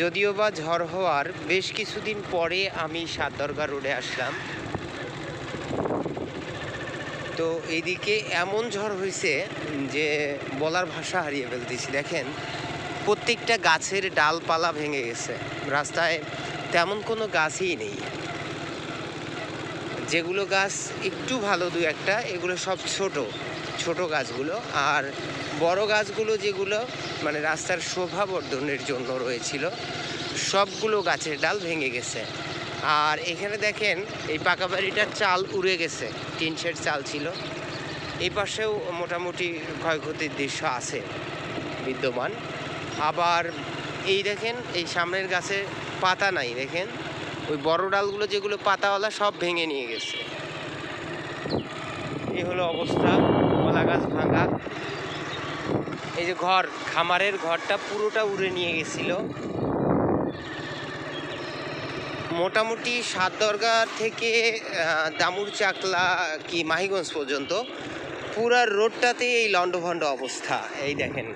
যদিও বা ঝড় হওয়ার বেশ কিছুদিন পরে আমি সাতদরগা রোডে আসলাম। তো এইদিকে এমন ঝড় হয়েছে যে বলার ভাষা হারিয়ে ফেলতেছি। দেখেন প্রত্যেকটা গাছের ডালপালা ভেঙে গেছে, রাস্তায় তেমন কোনো গাছই নেই। যেগুলো গাছ একটু ভালো দু একটা, এগুলো সব ছোট ছোট গাছগুলো। আর বড় গাছগুলো যেগুলো মানে রাস্তার শোভাবর্ধনের জন্য রয়েছিল, সবগুলো গাছের ডাল ভেঙে গেছে। আর এখানে দেখেন এই পাকা বাড়িটার চাল উড়ে গেছে, টিন শেড চাল ছিল। এই পাশেও মোটামুটি ক্ষয়ক্ষতির দৃশ্য আছে বিদ্যমান। আবার এই দেখেন এই সামনের গাছে পাতা নাই, দেখেন ওই বড় ডালগুলো যেগুলো পাতাওয়ালা সব ভেঙে নিয়ে গেছে। এই হলো অবস্থা, কলা গাছ ভাঙা। এই যে ঘর, খামারের ঘরটা পুরোটা উড়ে নিয়ে গেছিল। মোটামুটি সাতদরগা থেকে দামুর চাকলা কি মাহিগঞ্জ পর্যন্ত পুরা রোডটাতে এই লন্ডভন্ড অবস্থা। এই দেখেন